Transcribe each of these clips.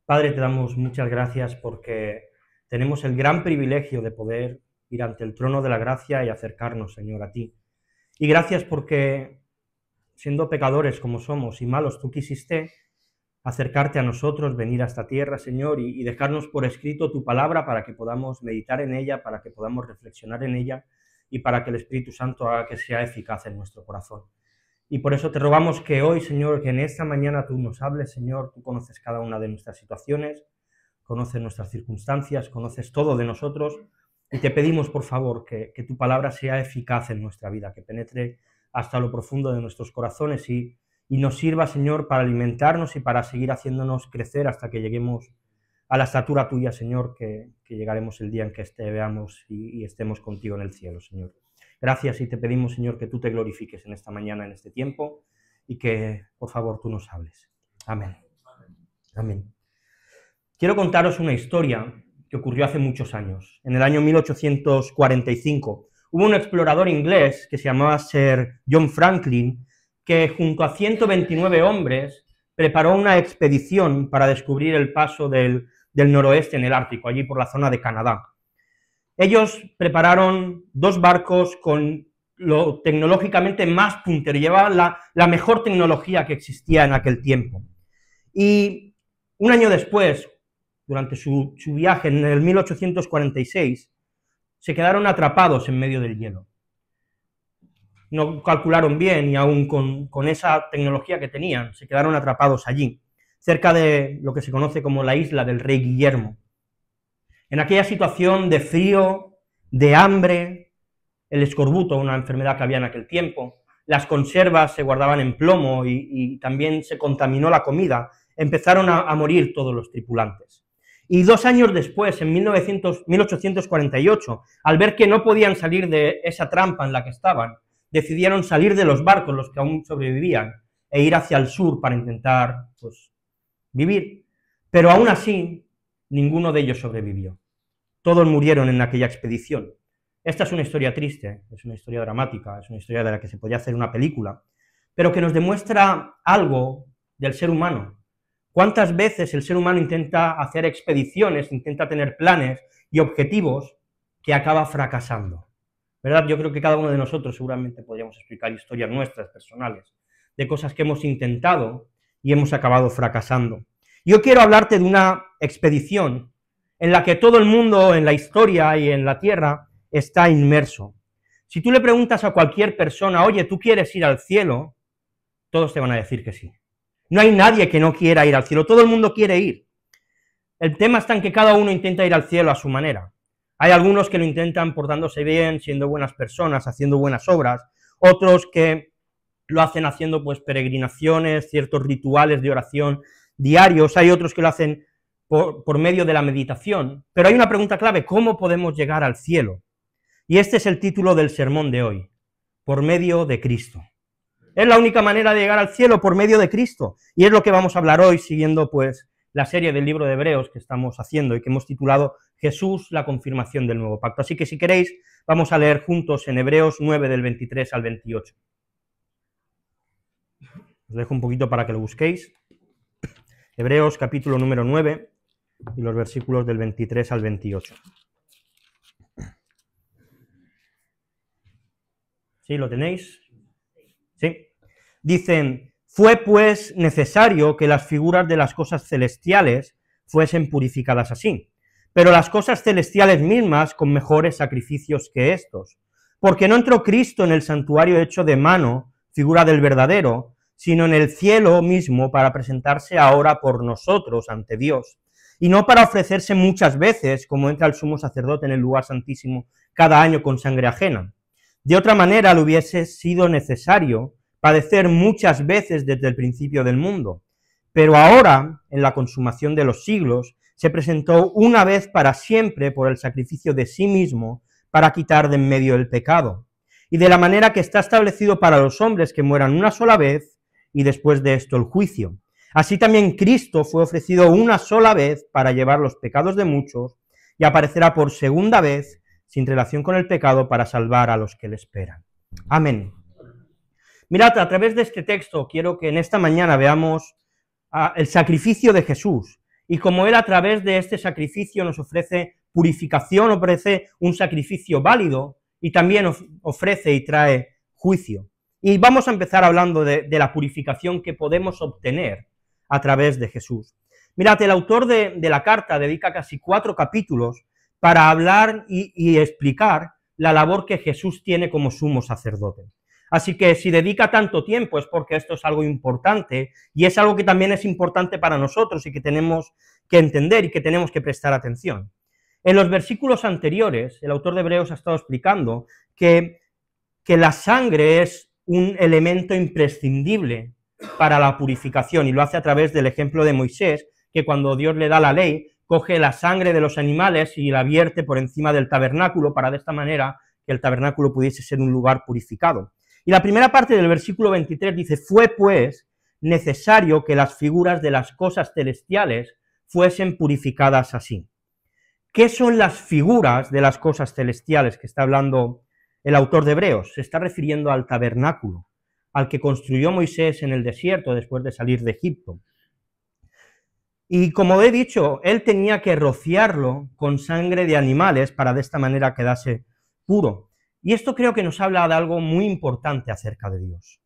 Padre, te damos muchas gracias porque tenemos el gran privilegio de poder ir ante el trono de la gracia y acercarnos, Señor, a ti. Y gracias porque, siendo pecadores como somos y malos, tú quisiste acercarte a nosotros, venir a esta tierra, Señor, y dejarnos por escrito tu palabra para que podamos meditar en ella, para que podamos reflexionar en ella y para que el Espíritu Santo haga que sea eficaz en nuestro corazón. Y por eso te rogamos que hoy, Señor, que en esta mañana tú nos hables, Señor, tú conoces cada una de nuestras situaciones, conoces nuestras circunstancias, conoces todo de nosotros, y te pedimos, por favor, que tu palabra sea eficaz en nuestra vida, que penetre hasta lo profundo de nuestros corazones y nos sirva, Señor, para alimentarnos y para seguir haciéndonos crecer hasta que lleguemos a la estatura tuya, Señor, que llegaremos el día en que te veamos y estemos contigo en el cielo, Señor. Gracias y te pedimos, Señor, que tú te glorifiques en esta mañana, en este tiempo, y que, por favor, tú nos hables. Amén. Amén. Quiero contaros una historia que ocurrió hace muchos años. En el año 1845 hubo un explorador inglés que se llamaba Sir John Franklin, que junto a 129 hombres preparó una expedición para descubrir el paso del noroeste en el Ártico, allí por la zona de Canadá. Ellos prepararon 2 barcos con lo tecnológicamente más puntero, llevaban la mejor tecnología que existía en aquel tiempo. Y un año después, durante su viaje en el 1846, se quedaron atrapados en medio del hielo. No calcularon bien y aún con esa tecnología que tenían, se quedaron atrapados allí, cerca de lo que se conoce como la isla del Rey Guillermo. En aquella situación de frío, de hambre, el escorbuto, una enfermedad que había en aquel tiempo, las conservas se guardaban en plomo y también se contaminó la comida, empezaron a morir todos los tripulantes. Y 2 años después, en 1848, al ver que no podían salir de esa trampa en la que estaban, decidieron salir de los barcos, los que aún sobrevivían, e ir hacia el sur para intentar, pues, vivir. Pero aún así, ninguno de ellos sobrevivió. Todos murieron en aquella expedición. Esta es una historia triste, es una historia dramática, es una historia de la que se podría hacer una película, pero que nos demuestra algo del ser humano. ¿Cuántas veces el ser humano intenta hacer expediciones, intenta tener planes y objetivos que acaba fracasando? ¿Verdad? Yo creo que cada uno de nosotros seguramente podríamos explicar historias nuestras, personales, de cosas que hemos intentado y hemos acabado fracasando. Yo quiero hablarte de una expedición en la que todo el mundo en la historia y en la tierra está inmerso. Si tú le preguntas a cualquier persona, oye, ¿tú quieres ir al cielo?, todos te van a decir que sí. No hay nadie que no quiera ir al cielo, todo el mundo quiere ir. El tema está en que cada uno intenta ir al cielo a su manera. Hay algunos que lo intentan portándose bien, siendo buenas personas, haciendo buenas obras, otros que lo hacen haciendo pues peregrinaciones, ciertos rituales de oración diarios, hay otros que lo hacen por medio de la meditación, pero hay una pregunta clave: ¿cómo podemos llegar al cielo? Y este es el título del sermón de hoy: por medio de Cristo. Es la única manera de llegar al cielo, por medio de Cristo, y es lo que vamos a hablar hoy, siguiendo pues la serie del libro de Hebreos que estamos haciendo y que hemos titulado Jesús, la confirmación del nuevo pacto. Así que si queréis, vamos a leer juntos en Hebreos 9 del 23 al 28. Os dejo un poquito para que lo busquéis. Hebreos capítulo número 9 y los versículos del 23 al 28. ¿Sí, lo tenéis? Sí. Dicen: fue pues necesario que las figuras de las cosas celestiales fuesen purificadas así, pero las cosas celestiales mismas con mejores sacrificios que estos, porque no entró Cristo en el santuario hecho de mano, figura del verdadero, sino en el cielo mismo para presentarse ahora por nosotros ante Dios, y no para ofrecerse muchas veces, como entra el sumo sacerdote en el lugar santísimo cada año con sangre ajena. De otra manera le hubiese sido necesario padecer muchas veces desde el principio del mundo, pero ahora, en la consumación de los siglos, se presentó una vez para siempre por el sacrificio de sí mismo para quitar de en medio el pecado, y de la manera que está establecido para los hombres que mueran una sola vez y después de esto el juicio. Así también Cristo fue ofrecido una sola vez para llevar los pecados de muchos y aparecerá por segunda vez sin relación con el pecado para salvar a los que le esperan. Amén. Mirad, a través de este texto quiero que en esta mañana veamos el sacrificio de Jesús y como Él a través de este sacrificio nos ofrece purificación, ofrece un sacrificio válido, y también ofrece y trae juicio. Y vamos a empezar hablando de la purificación que podemos obtener a través de Jesús. Mirad, el autor de la carta dedica casi 4 capítulos para hablar y explicar la labor que Jesús tiene como sumo sacerdote. Así que si dedica tanto tiempo es porque esto es algo importante, y es algo que también es importante para nosotros y que tenemos que entender y que tenemos que prestar atención. En los versículos anteriores, el autor de Hebreos ha estado explicando que la sangre es un elemento imprescindible para la purificación, y lo hace a través del ejemplo de Moisés, que cuando Dios le da la ley, coge la sangre de los animales y la vierte por encima del tabernáculo, para de esta manera que el tabernáculo pudiese ser un lugar purificado. Y la primera parte del versículo 23 dice: fue pues necesario que las figuras de las cosas celestiales fuesen purificadas así. ¿Qué son las figuras de las cosas celestiales que está hablando el autor de Hebreos? Se está refiriendo al tabernáculo, al que construyó Moisés en el desierto después de salir de Egipto. Y como he dicho, él tenía que rociarlo con sangre de animales para de esta manera quedase puro. Y esto creo que nos habla de algo muy importante acerca de Dios.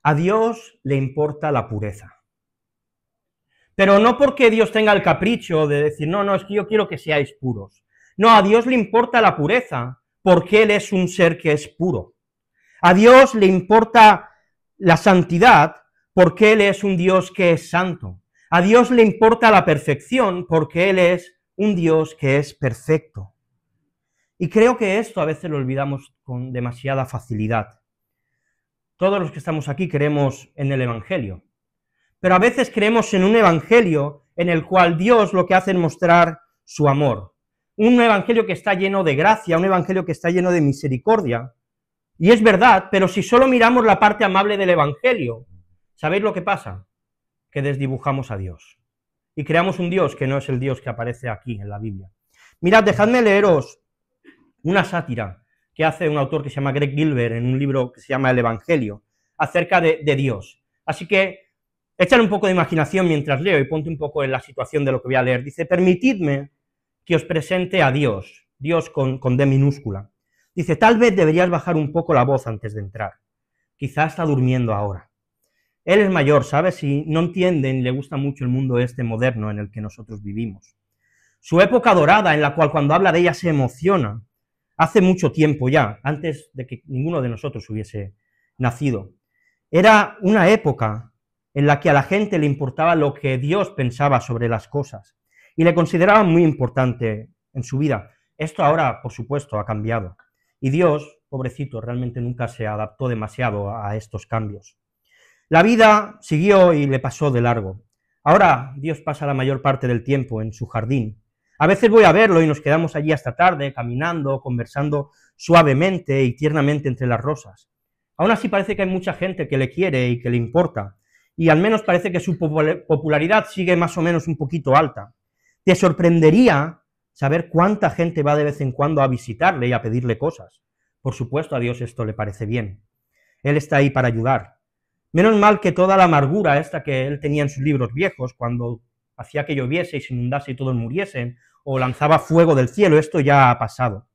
A Dios le importa la pureza. Pero no porque Dios tenga el capricho de decir, no, es que yo quiero que seáis puros. No, a Dios le importa la pureza porque Él es un ser que es puro. A Dios le importa la santidad porque Él es un Dios que es santo. A Dios le importa la perfección porque Él es un Dios que es perfecto. Y creo que esto a veces lo olvidamos con demasiada facilidad. Todos los que estamos aquí creemos en el Evangelio, pero a veces creemos en un evangelio en el cual Dios lo que hace es mostrar su amor. Un evangelio que está lleno de gracia, un evangelio que está lleno de misericordia. Y es verdad, pero si solo miramos la parte amable del evangelio, ¿sabéis lo que pasa? Que desdibujamos a Dios. Y creamos un Dios que no es el Dios que aparece aquí en la Biblia. Mirad, dejadme leeros una sátira que hace un autor que se llama Greg Gilbert en un libro que se llama El Evangelio, acerca de Dios. Así que échale un poco de imaginación mientras leo y ponte un poco en la situación de lo que voy a leer. Dice: permitidme que os presente a Dios, Dios con D minúscula. Dice: tal vez deberías bajar un poco la voz antes de entrar. Quizá está durmiendo ahora. Él es mayor, ¿sabes? Y no entiende ni le gusta mucho el mundo este moderno en el que nosotros vivimos. Su época dorada, en la cual cuando habla de ella se emociona, hace mucho tiempo ya, antes de que ninguno de nosotros hubiese nacido. Era una época en la que a la gente le importaba lo que Dios pensaba sobre las cosas, y le consideraba muy importante en su vida. Esto ahora, por supuesto, ha cambiado, y Dios, pobrecito, realmente nunca se adaptó demasiado a estos cambios. La vida siguió y le pasó de largo. Ahora Dios pasa la mayor parte del tiempo en su jardín. A veces voy a verlo y nos quedamos allí hasta tarde, caminando, conversando suavemente y tiernamente entre las rosas. Aún así parece que hay mucha gente que le quiere y que le importa, y al menos parece que su popularidad sigue más o menos un poquito alta. Te sorprendería saber cuánta gente va de vez en cuando a visitarle y a pedirle cosas. Por supuesto, a Dios esto le parece bien. Él está ahí para ayudar. Menos mal que toda la amargura esta que él tenía en sus libros viejos, cuando hacía que lloviese y se inundase y todos muriesen, o lanzaba fuego del cielo, esto ya ha pasado.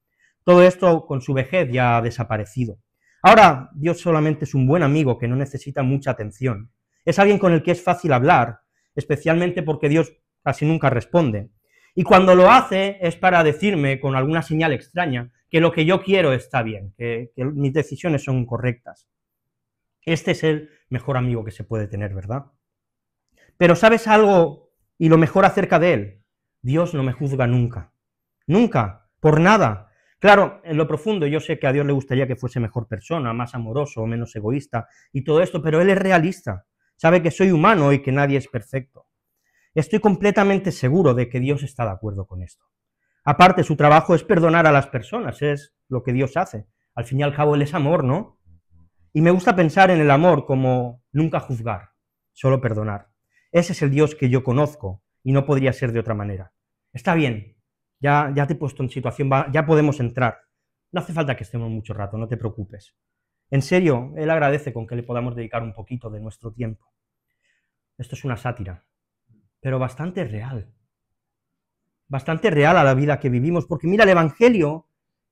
Todo esto con su vejez ya ha desaparecido. Ahora, Dios solamente es un buen amigo que no necesita mucha atención. Es alguien con el que es fácil hablar, especialmente porque Dios casi nunca responde. Y cuando lo hace es para decirme, con alguna señal extraña, que lo que yo quiero está bien, que mis decisiones son correctas. Este es el mejor amigo que se puede tener, ¿verdad? Pero ¿sabes algo y lo mejor acerca de él? Dios no me juzga nunca. Nunca, por nada. Claro, en lo profundo yo sé que a Dios le gustaría que fuese mejor persona, más amoroso o menos egoísta y todo esto, pero Él es realista. Sabe que soy humano y que nadie es perfecto. Estoy completamente seguro de que Dios está de acuerdo con esto. Aparte, su trabajo es perdonar a las personas, es lo que Dios hace. Al fin y al cabo, Él es amor, ¿no? Y me gusta pensar en el amor como nunca juzgar, solo perdonar. Ese es el Dios que yo conozco y no podría ser de otra manera. Está bien, ya te he puesto en situación, ya podemos entrar. No hace falta que estemos mucho rato, no te preocupes. En serio, Él agradece con que le podamos dedicar un poquito de nuestro tiempo. Esto es una sátira. pero bastante real a la vida que vivimos, porque mira, el Evangelio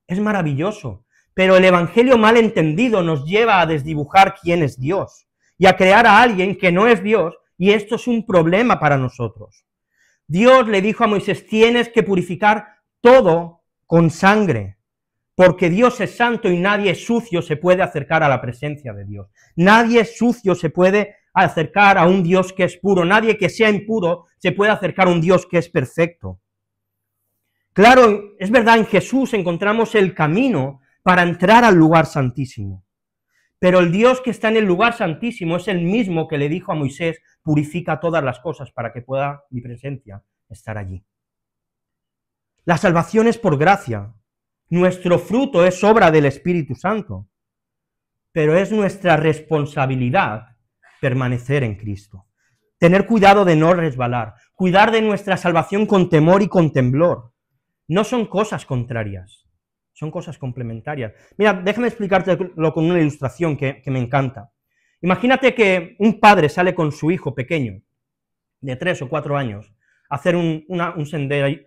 es maravilloso, pero el Evangelio mal entendido nos lleva a desdibujar quién es Dios y a crear a alguien que no es Dios, y esto es un problema para nosotros. Dios le dijo a Moisés, tienes que purificar todo con sangre, porque Dios es santo y nadie sucio se puede acercar a la presencia de Dios. Nadie sucio se puede acercar a un Dios que es puro, nadie que sea impuro se puede acercar a un Dios que es perfecto. Claro, es verdad, en Jesús encontramos el camino para entrar al lugar santísimo, pero el Dios que está en el lugar santísimo es el mismo que le dijo a Moisés, purifica todas las cosas para que pueda mi presencia estar allí. La salvación es por gracia, nuestro fruto es obra del Espíritu Santo, pero es nuestra responsabilidad permanecer en Cristo, tener cuidado de no resbalar, cuidar de nuestra salvación con temor y con temblor. No son cosas contrarias, son cosas complementarias. Mira, déjame explicártelo con una ilustración que me encanta. Imagínate que un padre sale con su hijo pequeño, de 3 o 4 años, a hacer un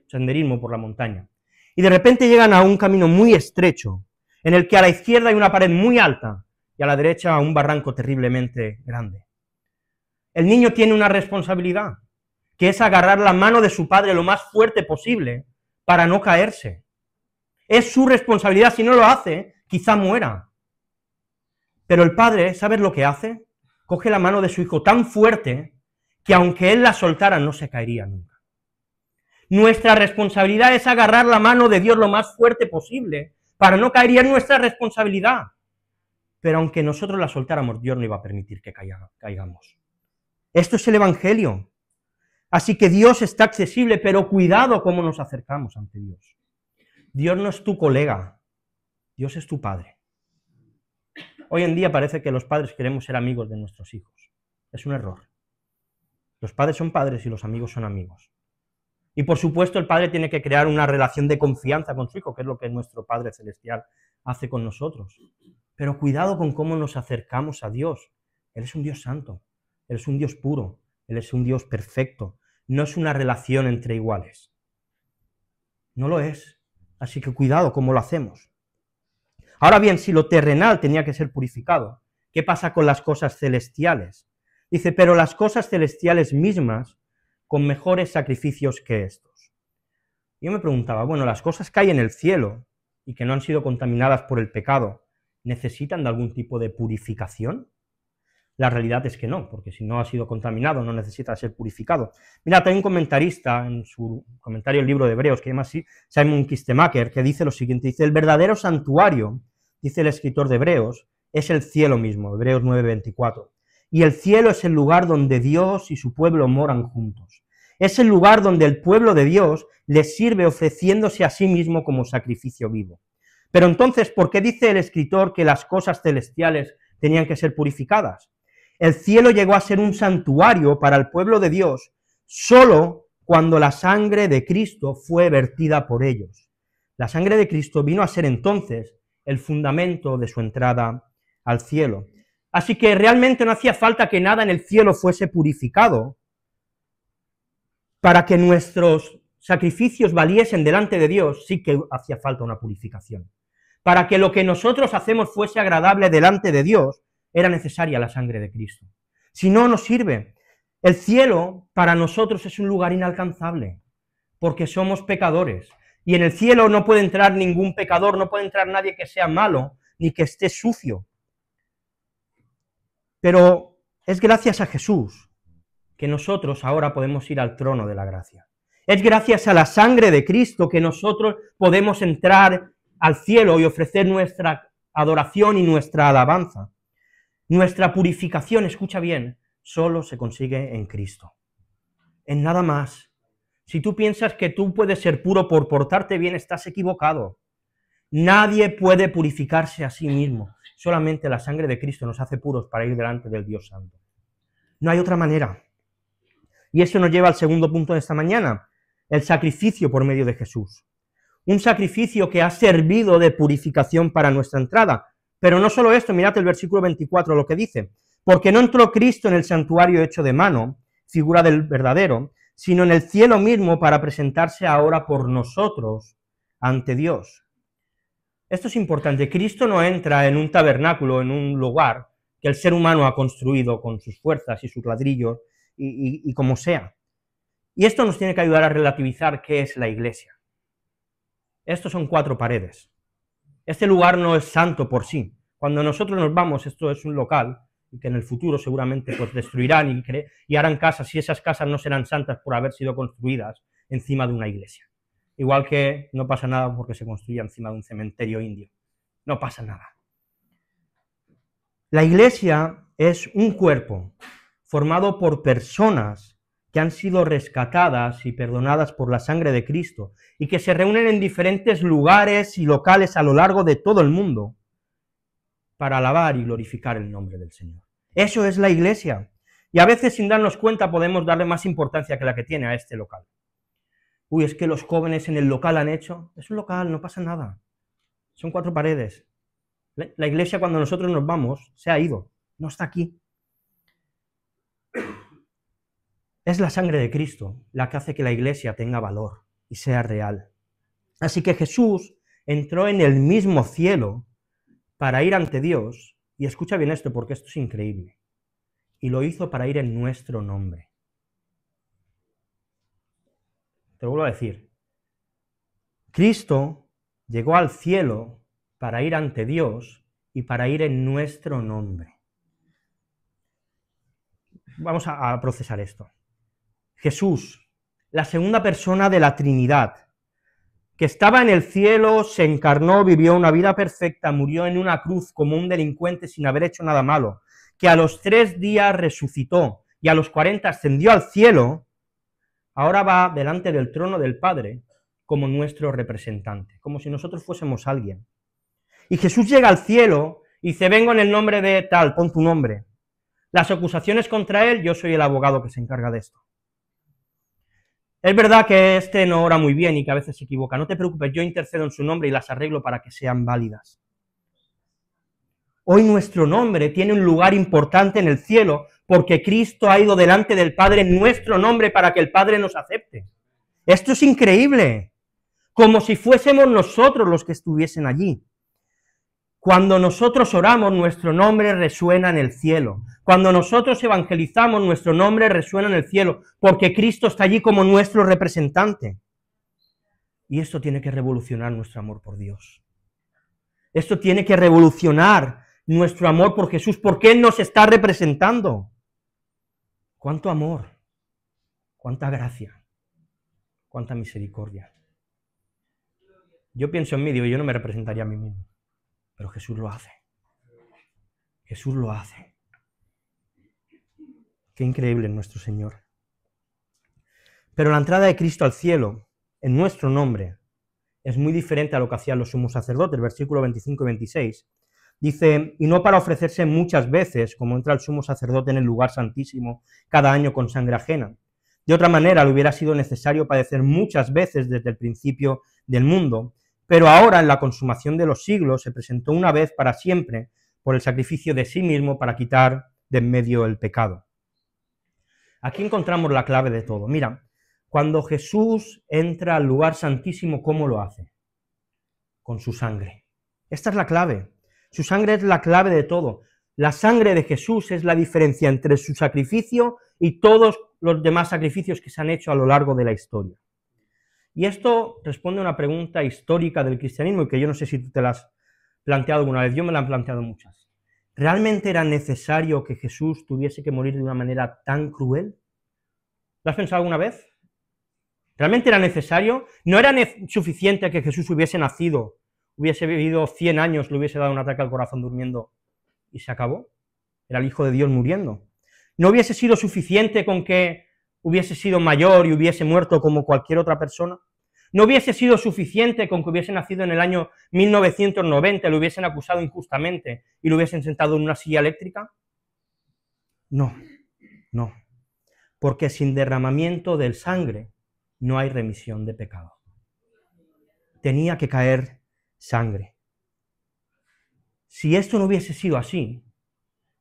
senderismo por la montaña. Y de repente llegan a un camino muy estrecho, en el que a la izquierda hay una pared muy alta y a la derecha un barranco terriblemente grande. El niño tiene una responsabilidad, que es agarrar la mano de su padre lo más fuerte posible para no caerse. Es su responsabilidad, si no lo hace, quizá muera. Pero el padre, ¿sabes lo que hace? Coge la mano de su hijo tan fuerte que aunque él la soltara no se caería nunca. Nuestra responsabilidad es agarrar la mano de Dios lo más fuerte posible para no caer, y es nuestra responsabilidad. Pero aunque nosotros la soltáramos, Dios no iba a permitir que caigamos. Esto es el Evangelio. Así que Dios está accesible, pero cuidado cómo nos acercamos ante Dios. Dios no es tu colega, Dios es tu Padre. Hoy en día parece que los padres queremos ser amigos de nuestros hijos. Es un error. Los padres son padres y los amigos son amigos. Y por supuesto el padre tiene que crear una relación de confianza con su hijo, que es lo que nuestro Padre Celestial hace con nosotros. Pero cuidado con cómo nos acercamos a Dios. Él es un Dios santo, Él es un Dios puro, Él es un Dios perfecto. No es una relación entre iguales. No lo es. Así que cuidado cómo lo hacemos. Ahora bien, si lo terrenal tenía que ser purificado, ¿qué pasa con las cosas celestiales? Dice, pero las cosas celestiales mismas con mejores sacrificios que estos. Yo me preguntaba, bueno, las cosas que hay en el cielo y que no han sido contaminadas por el pecado, ¿necesitan de algún tipo de purificación? La realidad es que no, porque si no ha sido contaminado no necesita ser purificado. Mira, hay un comentarista en su comentario del libro de Hebreos, que se llama así, Simon Kistemaker, que dice lo siguiente, dice, el verdadero santuario, dice el escritor de Hebreos, es el cielo mismo, Hebreos 9:24. Y el cielo es el lugar donde Dios y su pueblo moran juntos. Es el lugar donde el pueblo de Dios le sirve ofreciéndose a sí mismo como sacrificio vivo. Pero entonces, ¿por qué dice el escritor que las cosas celestiales tenían que ser purificadas? El cielo llegó a ser un santuario para el pueblo de Dios solo cuando la sangre de Cristo fue vertida por ellos. La sangre de Cristo vino a ser entonces el fundamento de su entrada al cielo. Así que realmente no hacía falta que nada en el cielo fuese purificado para que nuestros sacrificios valiesen delante de Dios. Sí que hacía falta una purificación. Para que lo que nosotros hacemos fuese agradable delante de Dios, era necesaria la sangre de Cristo. Si no, no sirve. El cielo para nosotros es un lugar inalcanzable, porque somos pecadores. Y en el cielo no puede entrar ningún pecador, no puede entrar nadie que sea malo, ni que esté sucio. Pero es gracias a Jesús que nosotros ahora podemos ir al trono de la gracia. Es gracias a la sangre de Cristo que nosotros podemos entrar al cielo y ofrecer nuestra adoración y nuestra alabanza. Nuestra purificación, escucha bien, solo se consigue en Cristo. En nada más. Si tú piensas que tú puedes ser puro por portarte bien, estás equivocado. Nadie puede purificarse a sí mismo. Solamente la sangre de Cristo nos hace puros para ir delante del Dios Santo. No hay otra manera. Y eso nos lleva al segundo punto de esta mañana, el sacrificio por medio de Jesús. Un sacrificio que ha servido de purificación para nuestra entrada. Pero no solo esto, mirad el versículo 24, lo que dice, porque no entró Cristo en el santuario hecho de mano, figura del verdadero, sino en el cielo mismo para presentarse ahora por nosotros ante Dios. Esto es importante. Cristo no entra en un tabernáculo, en un lugar que el ser humano ha construido con sus fuerzas y sus ladrillos y como sea. Y esto nos tiene que ayudar a relativizar qué es la iglesia. Estos son 4 paredes. Este lugar no es santo por sí. Cuando nosotros nos vamos, esto es un local, y que en el futuro seguramente pues destruirán y harán casas, y esas casas no serán santas por haber sido construidas encima de una iglesia. Igual que no pasa nada porque se construya encima de un cementerio indio. No pasa nada. La iglesia es un cuerpo formado por personas que han sido rescatadas y perdonadas por la sangre de Cristo, y que se reúnen en diferentes lugares y locales a lo largo de todo el mundo para alabar y glorificar el nombre del Señor. Eso es la iglesia. Y a veces, sin darnos cuenta, podemos darle más importancia que la que tiene a este local. Uy, es que los jóvenes en el local han hecho. Es un local, no pasa nada. Son 4 paredes. La iglesia, cuando nosotros nos vamos, se ha ido. No está aquí. Es la sangre de Cristo la que hace que la iglesia tenga valor y sea real. Así que Jesús entró en el mismo cielo para ir ante Dios, y escucha bien esto porque esto es increíble, y lo hizo para ir en nuestro nombre. Te lo vuelvo a decir. Cristo llegó al cielo para ir ante Dios y para ir en nuestro nombre. Vamos a procesar esto. Jesús, la segunda persona de la Trinidad, que estaba en el cielo, se encarnó, vivió una vida perfecta, murió en una cruz como un delincuente sin haber hecho nada malo, que a los 3 días resucitó y a los 40 ascendió al cielo, ahora va delante del trono del Padre como nuestro representante, como si nosotros fuésemos alguien. Y Jesús llega al cielo y dice, vengo en el nombre de tal, pon tu nombre. Las acusaciones contra él, yo soy el abogado que se encarga de esto. Es verdad que este no ora muy bien y que a veces se equivoca. No te preocupes, yo intercedo en su nombre y las arreglo para que sean válidas. Hoy nuestro nombre tiene un lugar importante en el cielo porque Cristo ha ido delante del Padre en nuestro nombre para que el Padre nos acepte. Esto es increíble, como si fuésemos nosotros los que estuviesen allí. Cuando nosotros oramos, nuestro nombre resuena en el cielo. Cuando nosotros evangelizamos, nuestro nombre resuena en el cielo, porque Cristo está allí como nuestro representante. Y esto tiene que revolucionar nuestro amor por Dios. Esto tiene que revolucionar nuestro amor por Jesús, porque Él nos está representando. ¡Cuánto amor! ¡Cuánta gracia! ¡Cuánta misericordia! Yo pienso en mí, digo, yo no me representaría a mí mismo. Pero Jesús lo hace. Jesús lo hace. Qué increíble es nuestro Señor. Pero la entrada de Cristo al cielo, en nuestro nombre, es muy diferente a lo que hacían los sumos sacerdotes. Versículo 25 y 26. Dice, y no para ofrecerse muchas veces, como entra el sumo sacerdote en el lugar santísimo cada año con sangre ajena. De otra manera, le hubiera sido necesario padecer muchas veces desde el principio del mundo, pero ahora, en la consumación de los siglos, se presentó una vez para siempre por el sacrificio de sí mismo para quitar de en medio el pecado. Aquí encontramos la clave de todo. Mira, cuando Jesús entra al lugar santísimo, ¿cómo lo hace? Con su sangre. Esta es la clave. Su sangre es la clave de todo. La sangre de Jesús es la diferencia entre su sacrificio y todos los demás sacrificios que se han hecho a lo largo de la historia. Y esto responde a una pregunta histórica del cristianismo y que yo no sé si tú te la has planteado alguna vez, yo me la han planteado muchas. ¿Realmente era necesario que Jesús tuviese que morir de una manera tan cruel? ¿Lo has pensado alguna vez? ¿Realmente era necesario? ¿No era suficiente que Jesús hubiese nacido, hubiese vivido 100 años, le hubiese dado un ataque al corazón durmiendo y se acabó? Era el Hijo de Dios muriendo. ¿No hubiese sido suficiente con que hubiese sido mayor y hubiese muerto como cualquier otra persona? ¿No hubiese sido suficiente con que hubiese nacido en el año 1990, lo hubiesen acusado injustamente y lo hubiesen sentado en una silla eléctrica? No, no, porque sin derramamiento de sangre no hay remisión de pecado. Tenía que caer sangre. Si esto no hubiese sido así,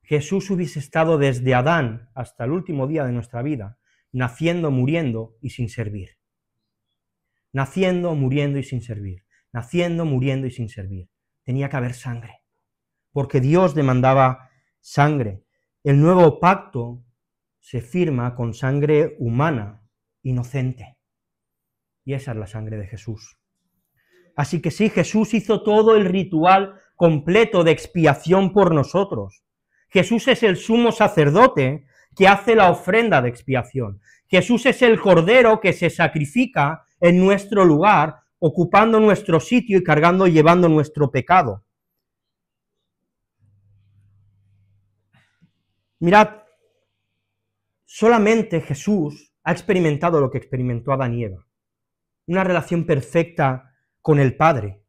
Jesús hubiese estado desde Adán hasta el último día de nuestra vida naciendo, muriendo y sin servir. Naciendo, muriendo y sin servir. Naciendo, muriendo y sin servir. Tenía que haber sangre, porque Dios demandaba sangre. El nuevo pacto se firma con sangre humana, inocente. Y esa es la sangre de Jesús. Así que sí, Jesús hizo todo el ritual completo de expiación por nosotros. Jesús es el sumo sacerdote que hace la ofrenda de expiación. Jesús es el cordero que se sacrifica en nuestro lugar, ocupando nuestro sitio y cargando y llevando nuestro pecado. Mirad, solamente Jesús ha experimentado lo que experimentó Adán y Eva, una relación perfecta con el Padre.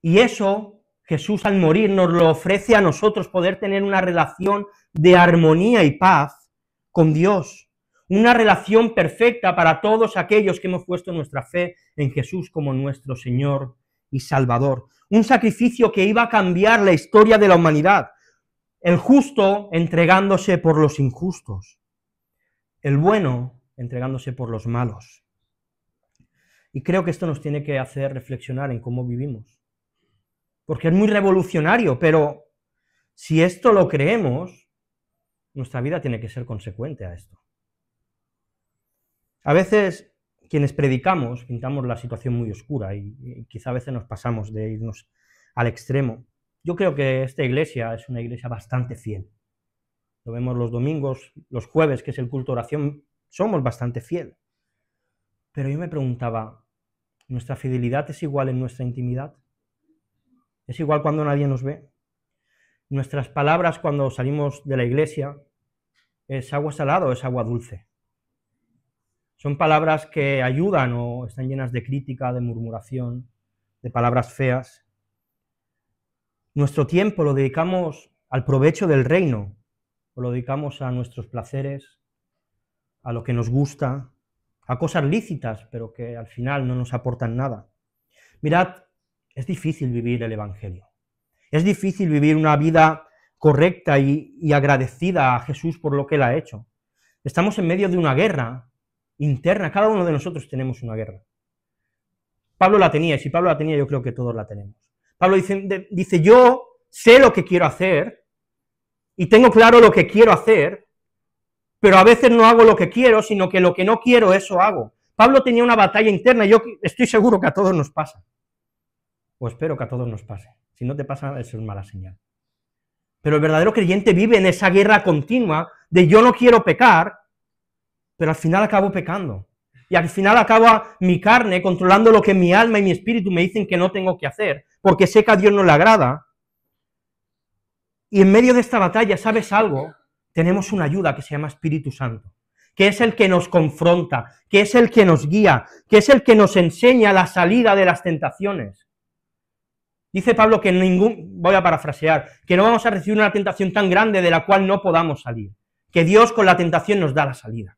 Y eso, Jesús al morir nos lo ofrece a nosotros, poder tener una relación de armonía y paz con Dios, una relación perfecta para todos aquellos que hemos puesto nuestra fe en Jesús como nuestro Señor y Salvador. Un sacrificio que iba a cambiar la historia de la humanidad, el justo entregándose por los injustos, el bueno entregándose por los malos. Y creo que esto nos tiene que hacer reflexionar en cómo vivimos, porque es muy revolucionario, pero si esto lo creemos, nuestra vida tiene que ser consecuente a esto. A veces, quienes predicamos, pintamos la situación muy oscura y quizá a veces nos pasamos de irnos al extremo. Yo creo que esta iglesia es una iglesia bastante fiel. Lo vemos los domingos, los jueves, que es el culto de oración, somos bastante fiel. Pero yo me preguntaba, ¿nuestra fidelidad es igual en nuestra intimidad? ¿Es igual cuando nadie nos ve? ¿Nuestras palabras cuando salimos de la iglesia es agua salada o es agua dulce? ¿Son palabras que ayudan o están llenas de crítica, de murmuración, de palabras feas? ¿Nuestro tiempo lo dedicamos al provecho del reino o lo dedicamos a nuestros placeres, a lo que nos gusta, a cosas lícitas, pero que al final no nos aportan nada? Mirad, es difícil vivir el Evangelio. Es difícil vivir una vida correcta y agradecida a Jesús por lo que Él ha hecho. Estamos en medio de una guerra interna, cada uno de nosotros tenemos una guerra. Pablo la tenía, y si Pablo la tenía, yo creo que todos la tenemos. Pablo dice, yo sé lo que quiero hacer, y tengo claro lo que quiero hacer, pero a veces no hago lo que quiero, sino que lo que no quiero, eso hago. Pablo tenía una batalla interna, y yo estoy seguro que a todos nos pasa. O espero que a todos nos pase. Si no te pasa, eso es mala señal. Pero el verdadero creyente vive en esa guerra continua de yo no quiero pecar, pero al final acabo pecando. Y al final acaba mi carne controlando lo que mi alma y mi espíritu me dicen que no tengo que hacer, porque sé que a Dios no le agrada. Y en medio de esta batalla, ¿sabes algo? Tenemos una ayuda que se llama Espíritu Santo, que es el que nos confronta, que es el que nos guía, que es el que nos enseña la salida de las tentaciones. Dice Pablo que voy a parafrasear, que no vamos a recibir una tentación tan grande de la cual no podamos salir, que Dios con la tentación nos da la salida.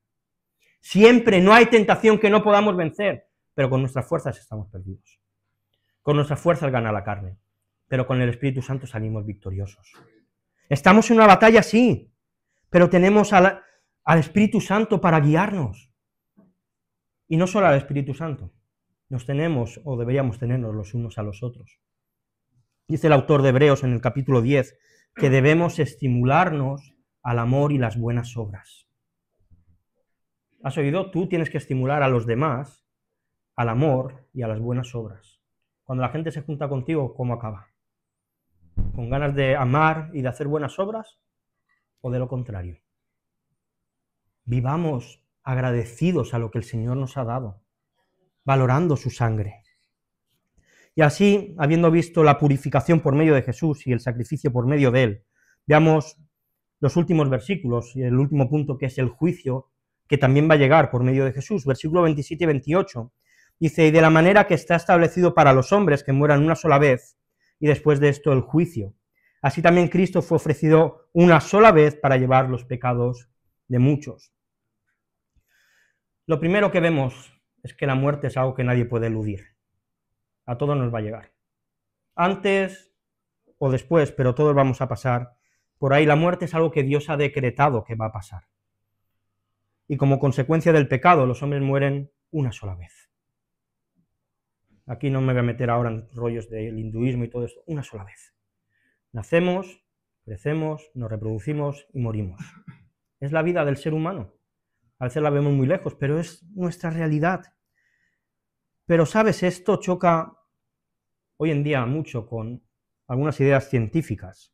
Siempre no hay tentación que no podamos vencer, pero con nuestras fuerzas estamos perdidos. Con nuestras fuerzas gana la carne, pero con el Espíritu Santo salimos victoriosos. Estamos en una batalla, sí, pero tenemos al Espíritu Santo para guiarnos. Y no solo al Espíritu Santo, nos tenemos, o deberíamos tenernos los unos a los otros. Dice el autor de Hebreos en el capítulo 10, que debemos estimularnos al amor y las buenas obras. ¿Has oído? Tú tienes que estimular a los demás al amor y a las buenas obras. Cuando la gente se junta contigo, ¿cómo acaba? ¿Con ganas de amar y de hacer buenas obras? ¿O de lo contrario? Vivamos agradecidos a lo que el Señor nos ha dado, valorando su sangre. Y así, habiendo visto la purificación por medio de Jesús y el sacrificio por medio de Él, veamos los últimos versículos y el último punto, que es el juicio, que también va a llegar por medio de Jesús. Versículo 27 y 28, dice, y de la manera que está establecido para los hombres que mueran una sola vez, y después de esto el juicio. Así también Cristo fue ofrecido una sola vez para llevar los pecados de muchos. Lo primero que vemos es que la muerte es algo que nadie puede eludir. A todos nos va a llegar. Antes o después, pero todos vamos a pasar por ahí. La muerte es algo que Dios ha decretado que va a pasar. y como consecuencia del pecado los hombres mueren una sola vez. Aquí no me voy a meter ahora en rollos del hinduismo y todo esto, una sola vez. Nacemos, crecemos, nos reproducimos y morimos. Es la vida del ser humano. A veces la vemos muy lejos, pero es nuestra realidad. Pero, ¿sabes? Esto choca hoy en día mucho con algunas ideas científicas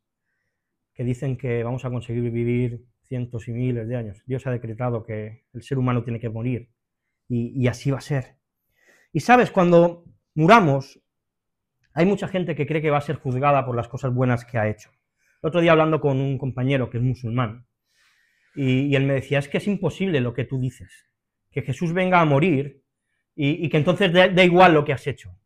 que dicen que vamos a conseguir vivir cientos y miles de años. Dios ha decretado que el ser humano tiene que morir y así va a ser. Y, ¿sabes? Cuando muramos, hay mucha gente que cree que va a ser juzgada por las cosas buenas que ha hecho. El otro día hablando con un compañero que es musulmán, y él me decía, es que es imposible lo que tú dices, que Jesús venga a morir y que entonces da igual lo que has hecho.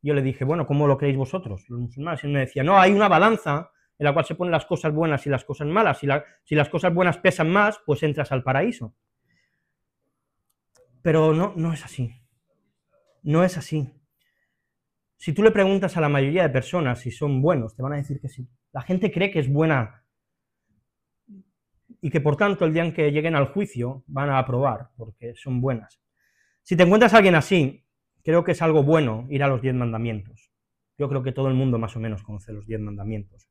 Yo le dije, bueno, ¿cómo lo creéis vosotros, los musulmanes? Y él me decía, no, hay una balanza en la cual se ponen las cosas buenas y las cosas malas. Si las cosas buenas pesan más, pues entras al paraíso. Pero no es así. No es así. Si tú le preguntas a la mayoría de personas si son buenos, te van a decir que sí. La gente cree que es buena y que por tanto el día en que lleguen al juicio van a aprobar porque son buenas. Si te encuentras a alguien así, creo que es algo bueno ir a los 10 mandamientos. Yo creo que todo el mundo más o menos conoce los 10 mandamientos.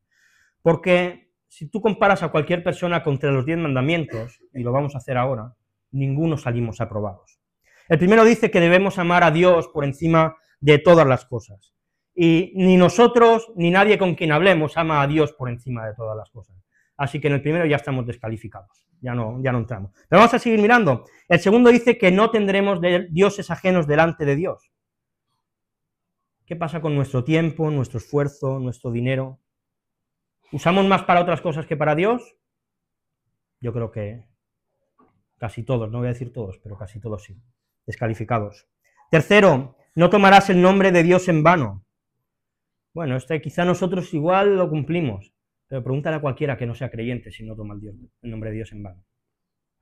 Porque si tú comparas a cualquier persona contra los 10 mandamientos, y lo vamos a hacer ahora, ninguno salimos aprobados. El primero dice que debemos amar a Dios por encima de todas las cosas. Y ni nosotros, ni nadie con quien hablemos ama a Dios por encima de todas las cosas. Así que en el primero ya estamos descalificados, ya no entramos. Pero vamos a seguir mirando. El segundo dice que no tendremos dioses ajenos delante de Dios. ¿Qué pasa con nuestro tiempo, nuestro esfuerzo, nuestro dinero? ¿Usamos más para otras cosas que para Dios? Yo creo que casi todos, no voy a decir todos, pero casi todos sí, descalificados. Tercero, no tomarás el nombre de Dios en vano. Bueno, quizá nosotros igual lo cumplimos, pero pregúntale a cualquiera que no sea creyente si no toma el nombre de Dios en vano.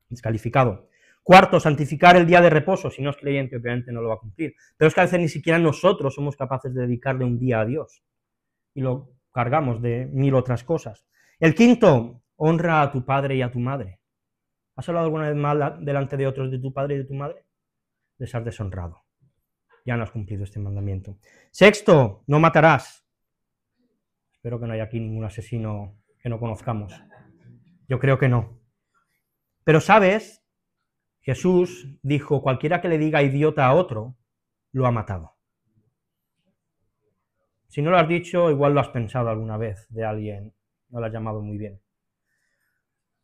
Descalificado. Cuarto, santificar el día de reposo. Si no es creyente, obviamente no lo va a cumplir. Pero es que a veces ni siquiera nosotros somos capaces de dedicarle un día a Dios. Y lo cargamos de 1000 otras cosas. El quinto, honra a tu padre y a tu madre. ¿Has hablado alguna vez mal delante de otros de tu padre y de tu madre? Les has deshonrado. Ya no has cumplido este mandamiento. Sexto, no matarás. Espero que no haya aquí ningún asesino que no conozcamos. Yo creo que no. Pero, ¿sabes? Jesús dijo, cualquiera que le diga idiota a otro, lo ha matado. Si no lo has dicho, igual lo has pensado alguna vez de alguien, no lo has llamado muy bien.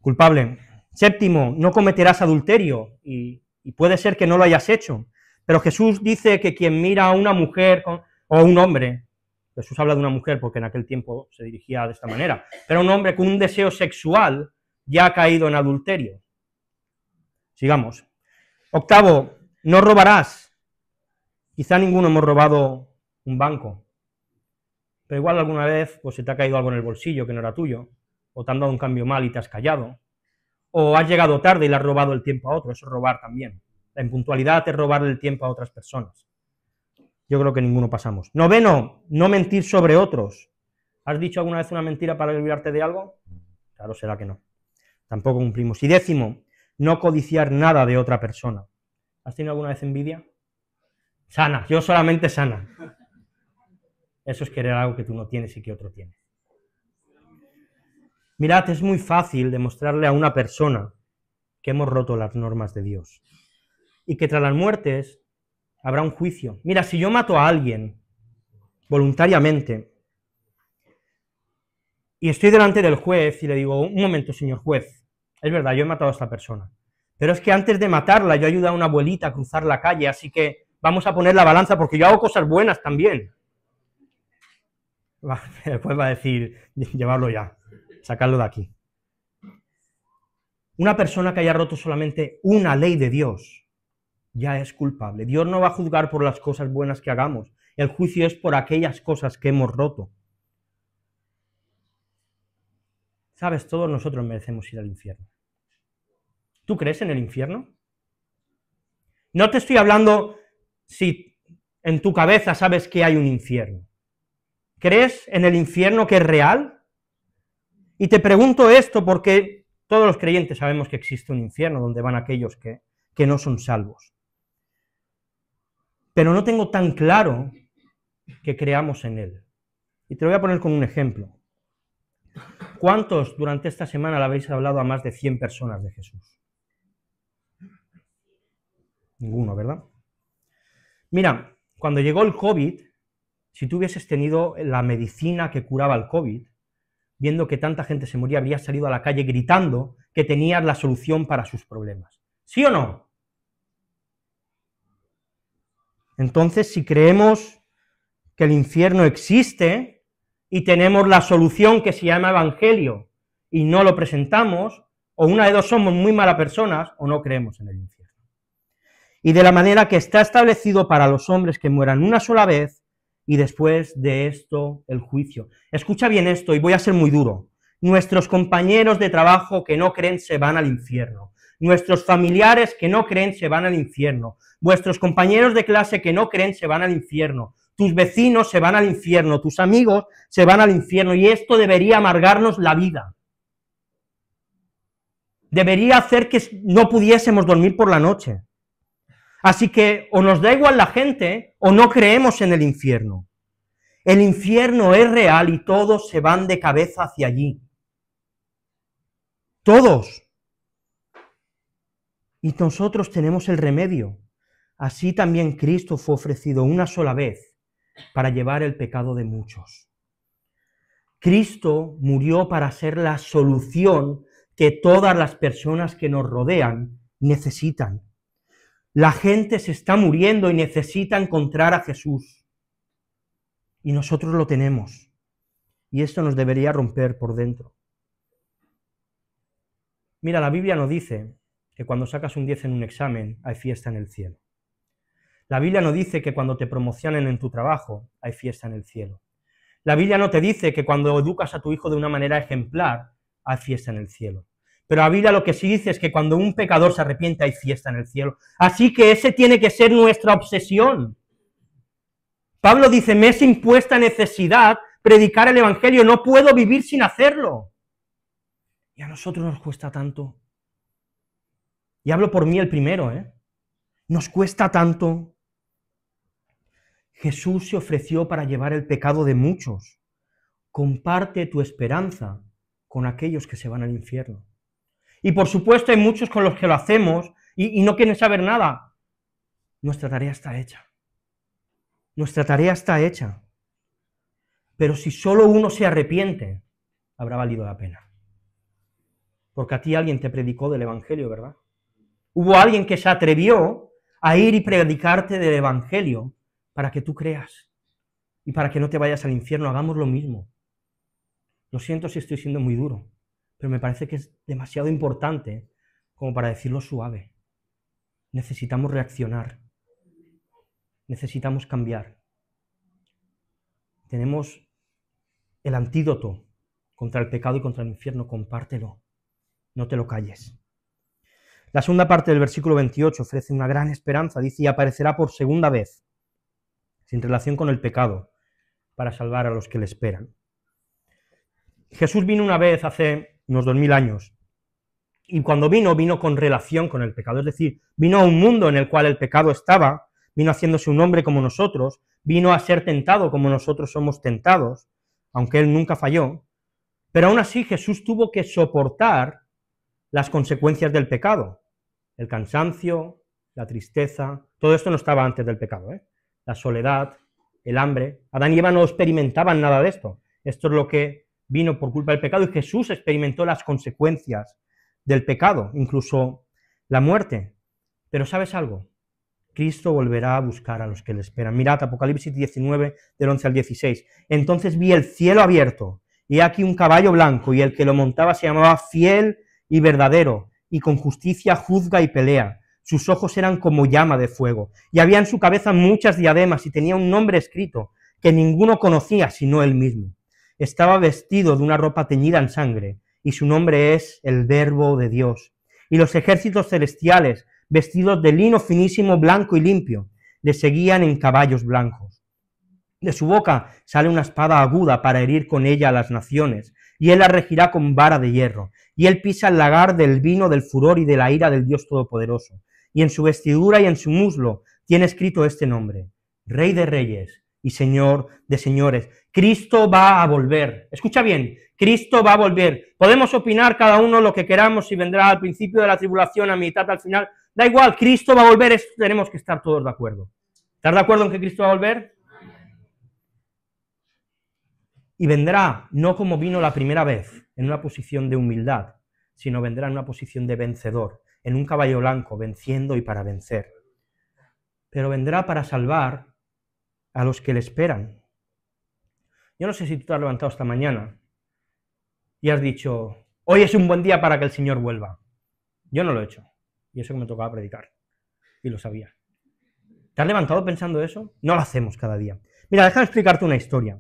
Culpable. Séptimo, no cometerás adulterio, y puede ser que no lo hayas hecho, pero Jesús dice que quien mira a una mujer o un hombre, Jesús habla de una mujer porque en aquel tiempo se dirigía de esta manera, pero un hombre con un deseo sexual ya ha caído en adulterio. Sigamos. Octavo, no robarás. Quizá ninguno hemos robado un banco, pero igual alguna vez pues se te ha caído algo en el bolsillo que no era tuyo, o te han dado un cambio mal y te has callado, o has llegado tarde y le has robado el tiempo a otro, eso es robar también. La impuntualidad es robarle el tiempo a otras personas. Yo creo que ninguno pasamos. Noveno, no mentir sobre otros. ¿Has dicho alguna vez una mentira para librarte de algo? Claro, será que no. Tampoco cumplimos. Y décimo, no codiciar nada de otra persona. ¿Has tenido alguna vez envidia? Sana, yo solamente sana. Eso es querer algo que tú no tienes y que otro tiene. Mirad, es muy fácil demostrarle a una persona que hemos roto las normas de Dios y que tras las muertes habrá un juicio. Mira, si yo mato a alguien voluntariamente y estoy delante del juez y le digo, un momento, señor juez, es verdad, yo he matado a esta persona, pero es que antes de matarla yo ayudé a una abuelita a cruzar la calle, así que vamos a poner la balanza porque yo hago cosas buenas también. Después va a decir, llevarlo ya, sacarlo de aquí. Una persona que haya roto solamente una ley de Dios ya es culpable. Dios no va a juzgar por las cosas buenas que hagamos. El juicio es por aquellas cosas que hemos roto. ¿Sabes? Todos nosotros merecemos ir al infierno. ¿Tú crees en el infierno? No te estoy hablando si en tu cabeza sabes que hay un infierno. ¿Crees en el infierno que es real? Y te pregunto esto porque Todos los creyentes sabemos que existe un infierno donde van aquellos que no son salvos. Pero no tengo tan claro que creamos en él. Y te lo voy a poner con un ejemplo. ¿Cuántos durante esta semana le habéis hablado a más de 100 personas de Jesús? Ninguno, ¿verdad? Mira, cuando llegó el COVID, si tú hubieses tenido la medicina que curaba el COVID, viendo que tanta gente se moría, habrías salido a la calle gritando que tenías la solución para sus problemas. ¿Sí o no? Entonces, si creemos que el infierno existe y tenemos la solución que se llama evangelio y no lo presentamos, o una de dos somos muy malas personas o no creemos en el infierno. Y de la manera que está establecido para los hombres que mueran una sola vez y después de esto el juicio. Escucha bien esto y voy a ser muy duro. Nuestros compañeros de trabajo que no creen se van al infierno. Nuestros familiares que no creen se van al infierno. Vuestros compañeros de clase que no creen se van al infierno. Tus vecinos se van al infierno. Tus amigos se van al infierno. Y esto debería amargarnos la vida. Debería hacer que no pudiésemos dormir por la noche. Así que o nos da igual la gente o no creemos en el infierno. El infierno es real y todos se van de cabeza hacia allí. Todos. Y nosotros tenemos el remedio. Así también Cristo fue ofrecido una sola vez para llevar el pecado de muchos. Cristo murió para ser la solución que todas las personas que nos rodean necesitan. La gente se está muriendo y necesita encontrar a Jesús. Y nosotros lo tenemos. Y esto nos debería romper por dentro. Mira, la Biblia no dice que cuando sacas un 10 en un examen hay fiesta en el cielo. La Biblia no dice que cuando te promocionen en tu trabajo hay fiesta en el cielo. La Biblia no te dice que cuando educas a tu hijo de una manera ejemplar hay fiesta en el cielo. Pero la Biblia lo que sí dice es que cuando un pecador se arrepiente hay fiesta en el cielo. Así que ese tiene que ser nuestra obsesión. Pablo dice, me es impuesta necesidad predicar el evangelio, no puedo vivir sin hacerlo. Y a nosotros nos cuesta tanto. Y hablo por mí el primero, Nos cuesta tanto. Jesús se ofreció para llevar el pecado de muchos. Comparte tu esperanza con aquellos que se van al infierno. Y por supuesto hay muchos con los que lo hacemos y no quieren saber nada. Nuestra tarea está hecha. Nuestra tarea está hecha. Pero si solo uno se arrepiente, habrá valido la pena. Porque a ti alguien te predicó del evangelio, ¿verdad? Hubo alguien que se atrevió a ir y predicarte del evangelio para que tú creas y para que no te vayas al infierno. Hagamos lo mismo. Lo siento si estoy siendo muy duro, pero me parece que es demasiado importante como para decirlo suave. Necesitamos reaccionar. Necesitamos cambiar. Tenemos el antídoto contra el pecado y contra el infierno. Compártelo. No te lo calles. La segunda parte del versículo 28 ofrece una gran esperanza. Dice, y aparecerá por segunda vez, sin relación con el pecado, para salvar a los que le esperan. Jesús vino una vez hace unos 2000 años, y cuando vino con relación con el pecado, es decir, vino a un mundo en el cual el pecado estaba, vino haciéndose un hombre como nosotros, vino a ser tentado como nosotros somos tentados, aunque él nunca falló, pero aún así Jesús tuvo que soportar las consecuencias del pecado, el cansancio, la tristeza, todo esto no estaba antes del pecado, la soledad, el hambre. Adán y Eva no experimentaban nada de esto. Esto es lo que vino por culpa del pecado y Jesús experimentó las consecuencias del pecado, incluso la muerte. Pero ¿sabes algo? Cristo volverá a buscar a los que le esperan. Mirad, Apocalipsis 19, del 11 al 16. Entonces vi el cielo abierto, y aquí un caballo blanco, y el que lo montaba se llamaba Fiel y Verdadero, y con justicia juzga y pelea. Sus ojos eran como llama de fuego, y había en su cabeza muchas diademas, y tenía un nombre escrito, que ninguno conocía sino él mismo. Estaba vestido de una ropa teñida en sangre, y su nombre es el Verbo de Dios. Y los ejércitos celestiales, vestidos de lino finísimo, blanco y limpio, le seguían en caballos blancos. De su boca sale una espada aguda para herir con ella a las naciones, y él la regirá con vara de hierro, y él pisa el lagar del vino del furor y de la ira del Dios Todopoderoso, y en su vestidura y en su muslo tiene escrito este nombre: Rey de Reyes y Señor de Señores. Cristo va a volver. Escucha bien, Cristo va a volver. Podemos opinar cada uno lo que queramos, si vendrá al principio de la tribulación, a mitad, al final. Da igual, Cristo va a volver, esto tenemos que estar todos de acuerdo. ¿Estás de acuerdo en que Cristo va a volver? Y vendrá no como vino la primera vez, en una posición de humildad, sino vendrá en una posición de vencedor, en un caballo blanco, venciendo y para vencer. Pero vendrá para salvar a los que le esperan. Yo no sé si tú te has levantado esta mañana y has dicho, hoy es un buen día para que el Señor vuelva. Yo no lo he hecho, y eso que me tocaba predicar, y lo sabía. ¿Te has levantado pensando eso? No lo hacemos cada día. Mira, déjame explicarte una historia.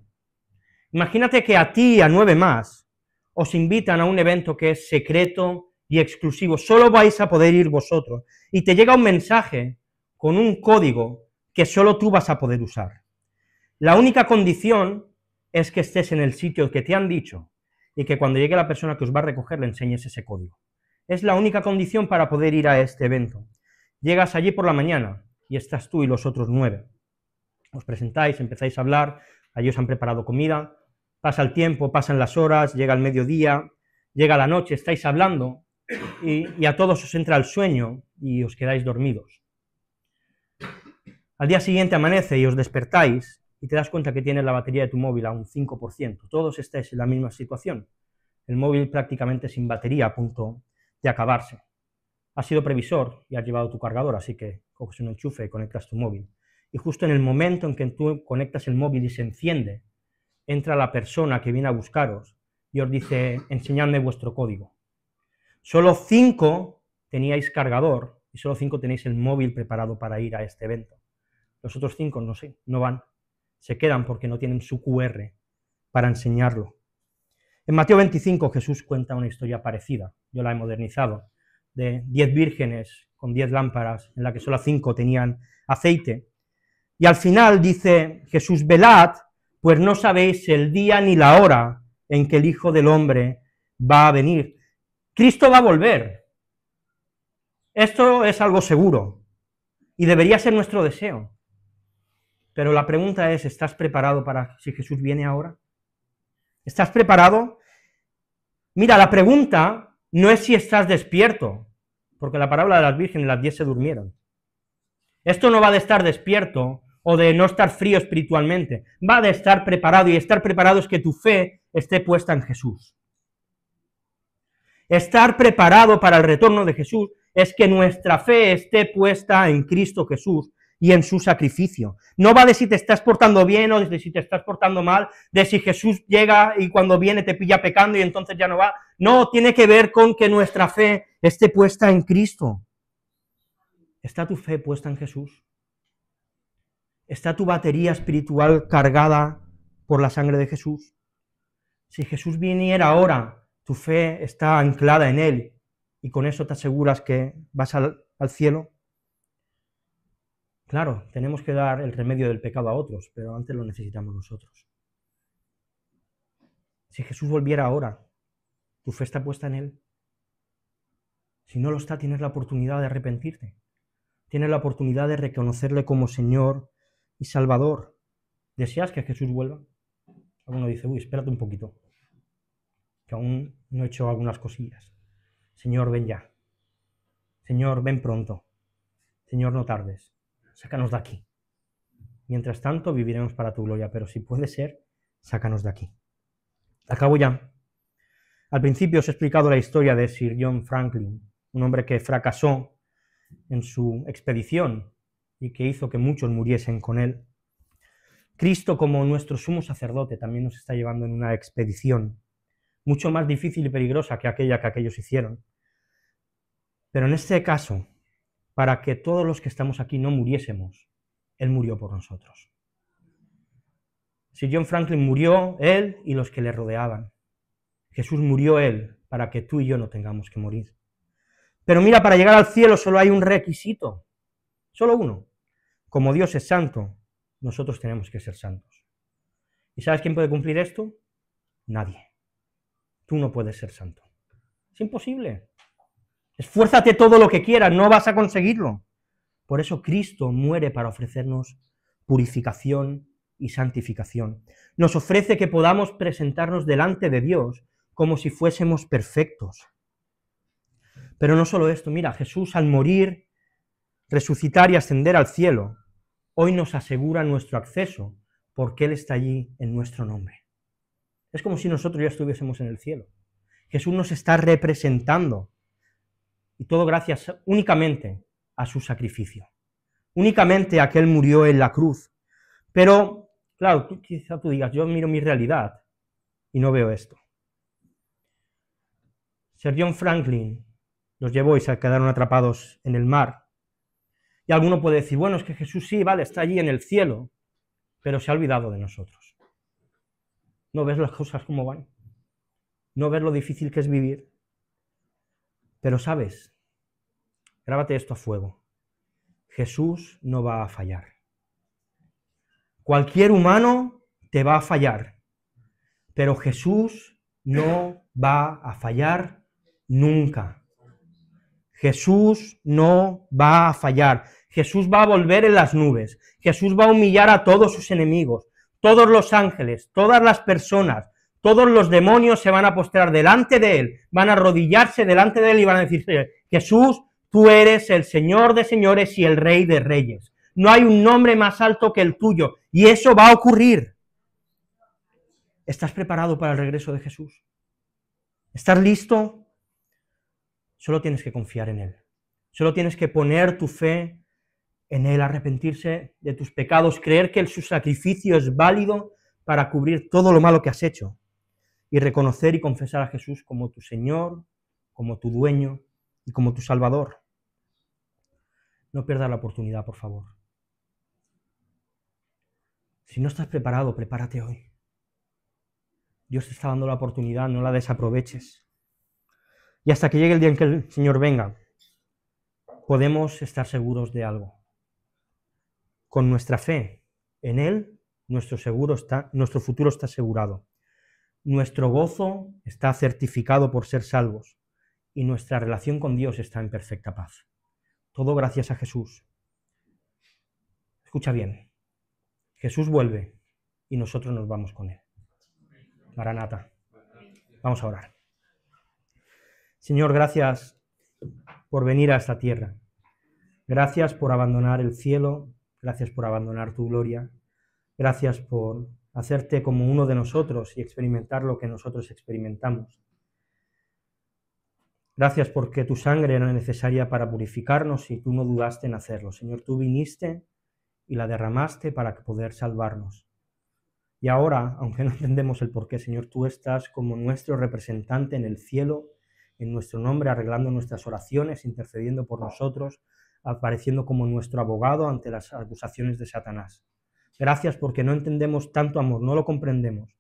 Imagínate que a ti y a 9 más os invitan a un evento que es secreto y exclusivo, solo vais a poder ir vosotros, y te llega un mensaje con un código que solo tú vas a poder usar. La única condición es que estés en el sitio que te han dicho y que cuando llegue la persona que os va a recoger le enseñes ese código. Es la única condición para poder ir a este evento. Llegas allí por la mañana y estás tú y los otros 9. Os presentáis, empezáis a hablar, allí os han preparado comida, pasa el tiempo, pasan las horas, llega el mediodía, llega la noche, estáis hablando y a todos os entra el sueño y os quedáis dormidos. Al día siguiente amanece y os despertáis y te das cuenta que tienes la batería de tu móvil a un 5%. Todos estáis en la misma situación. El móvil prácticamente sin batería, a punto de acabarse. Has sido previsor y has llevado tu cargador, así que coges un enchufe y conectas tu móvil. Y justo en el momento en que tú conectas el móvil y se enciende, entra la persona que viene a buscaros y os dice, enseñadme vuestro código. Solo 5 teníais cargador y solo 5 tenéis el móvil preparado para ir a este evento. Los otros 5 no sé, no van, se quedan porque no tienen su QR para enseñarlo. En Mateo 25 Jesús cuenta una historia parecida, yo la he modernizado, de 10 vírgenes con 10 lámparas, en la que solo 5 tenían aceite. Y al final dice Jesús, velad, pues no sabéis el día ni la hora en que el Hijo del Hombre va a venir. Cristo va a volver. Esto es algo seguro y debería ser nuestro deseo. Pero la pregunta es, ¿estás preparado para si Jesús viene ahora? ¿Estás preparado? Mira, la pregunta no es si estás despierto, porque la parábola de las vírgenes, las 10 se durmieron. Esto no va de estar despierto o de no estar frío espiritualmente, va de estar preparado, y estar preparado es que tu fe esté puesta en Jesús. Estar preparado para el retorno de Jesús es que nuestra fe esté puesta en Cristo Jesús y en su sacrificio. No va de si te estás portando bien o de si te estás portando mal, de si Jesús llega y cuando viene te pilla pecando y entonces ya no va. No, tiene que ver con que nuestra fe esté puesta en Cristo. ¿Está tu fe puesta en Jesús? ¿Está tu batería espiritual cargada por la sangre de Jesús? Si Jesús viniera ahora, tu fe está anclada en Él y con eso te aseguras que vas al cielo. Claro, tenemos que dar el remedio del pecado a otros, pero antes lo necesitamos nosotros. Si Jesús volviera ahora, ¿tu fe está puesta en Él? Si no lo está, tienes la oportunidad de arrepentirte. Tienes la oportunidad de reconocerle como Señor y Salvador. ¿Deseas que Jesús vuelva? Alguno dice, uy, espérate un poquito, que aún no he hecho algunas cosillas. Señor, ven ya. Señor, ven pronto. Señor, no tardes. Sácanos de aquí. Mientras tanto, viviremos para tu gloria, pero si puede ser, sácanos de aquí. Acabo ya. Al principio os he explicado la historia de Sir John Franklin, un hombre que fracasó en su expedición y que hizo que muchos muriesen con él. Cristo, como nuestro sumo sacerdote, también nos está llevando en una expedición mucho más difícil y peligrosa que aquella que aquellos hicieron. Pero en este caso, para que todos los que estamos aquí no muriésemos, Él murió por nosotros. Si John Franklin murió, él y los que le rodeaban. Jesús murió Él para que tú y yo no tengamos que morir. Pero mira, para llegar al cielo solo hay un requisito, solo uno. Como Dios es santo, nosotros tenemos que ser santos. ¿Y sabes quién puede cumplir esto? Nadie. tú no puedes ser santo. Es imposible. Esfuérzate todo lo que quieras, no vas a conseguirlo. Por eso Cristo muere para ofrecernos purificación y santificación. Nos ofrece que podamos presentarnos delante de Dios como si fuésemos perfectos. Pero no solo esto, mira, Jesús al morir, resucitar y ascender al cielo, hoy nos asegura nuestro acceso, porque Él está allí en nuestro nombre. Es como si nosotros ya estuviésemos en el cielo. Jesús nos está representando, y todo gracias únicamente a su sacrificio, únicamente a que Él murió en la cruz. Pero, claro, quizá tú digas, yo miro mi realidad y no veo esto. Sir John Franklin los llevó y se quedaron atrapados en el mar. Y alguno puede decir, bueno, es que Jesús sí, vale, está allí en el cielo, pero se ha olvidado de nosotros. ¿No ves las cosas como van? ¿No ves lo difícil que es vivir? Pero sabes, grábate esto a fuego, Jesús no va a fallar. Cualquier humano te va a fallar, pero Jesús no va a fallar nunca. Jesús no va a fallar. Jesús va a volver en las nubes. Jesús va a humillar a todos sus enemigos. Todos los ángeles, todas las personas, todos los demonios se van a postrar delante de Él, van a arrodillarse delante de Él y van a decir, Jesús, tú eres el Señor de señores y el Rey de reyes. No hay un nombre más alto que el tuyo, y eso va a ocurrir. ¿Estás preparado para el regreso de Jesús? ¿Estás listo? Solo tienes que confiar en Él. Solo tienes que poner tu fe en Él, arrepentirse de tus pecados, creer que su sacrificio es válido para cubrir todo lo malo que has hecho, y reconocer y confesar a Jesús como tu Señor, como tu dueño y como tu Salvador. No pierdas la oportunidad, por favor. Si no estás preparado, prepárate hoy. Dios te está dando la oportunidad, no la desaproveches. Y hasta que llegue el día en que el Señor venga, podemos estar seguros de algo. Con nuestra fe en Él, nuestro futuro está asegurado. Nuestro gozo está certificado por ser salvos y nuestra relación con Dios está en perfecta paz. Todo gracias a Jesús. Escucha bien. Jesús vuelve y nosotros nos vamos con Él. Maranata. Vamos a orar. Señor, gracias por venir a esta tierra. Gracias por abandonar el cielo. Gracias por abandonar tu gloria. Gracias por hacerte como uno de nosotros y experimentar lo que nosotros experimentamos. Gracias porque tu sangre era necesaria para purificarnos y tú no dudaste en hacerlo. Señor, tú viniste y la derramaste para poder salvarnos. Y ahora, aunque no entendemos el porqué, Señor, tú estás como nuestro representante en el cielo, en nuestro nombre, arreglando nuestras oraciones, intercediendo por nosotros, apareciendo como nuestro abogado ante las acusaciones de Satanás. Gracias porque no entendemos tanto amor, no lo comprendemos.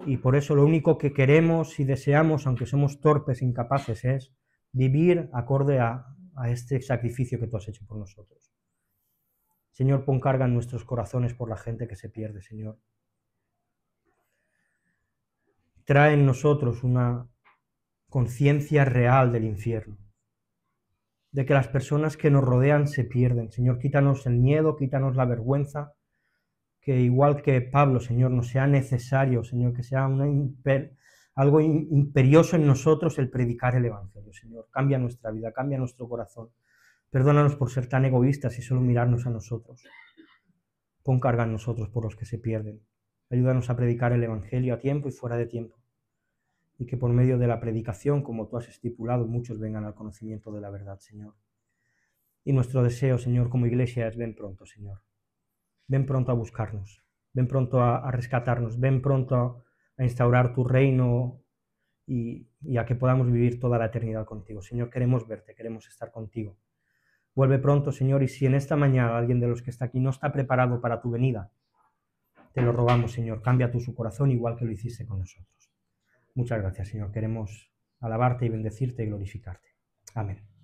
Y por eso lo único que queremos y deseamos, aunque somos torpes, incapaces, es vivir acorde a este sacrificio que tú has hecho por nosotros. Señor, pon carga en nuestros corazones por la gente que se pierde, Señor. Trae en nosotros una conciencia real del infierno, de que las personas que nos rodean se pierden. Señor, quítanos el miedo, quítanos la vergüenza, que igual que Pablo, Señor, nos sea necesario, Señor, que sea algo imperioso en nosotros el predicar el Evangelio, Señor. Cambia nuestra vida, cambia nuestro corazón. Perdónanos por ser tan egoístas y solo mirarnos a nosotros. Pon carga en nosotros por los que se pierden. Ayúdanos a predicar el Evangelio a tiempo y fuera de tiempo. Y que por medio de la predicación, como tú has estipulado, muchos vengan al conocimiento de la verdad, Señor. Y nuestro deseo, Señor, como iglesia es ven pronto, Señor. Ven pronto a buscarnos, ven pronto a rescatarnos, ven pronto a instaurar tu reino y a que podamos vivir toda la eternidad contigo. Señor, queremos verte, queremos estar contigo. Vuelve pronto, Señor, y si en esta mañana alguien de los que está aquí no está preparado para tu venida, te lo rogamos, Señor, cambia tú su corazón igual que lo hiciste con nosotros. Muchas gracias, Señor, queremos alabarte y bendecirte y glorificarte. Amén.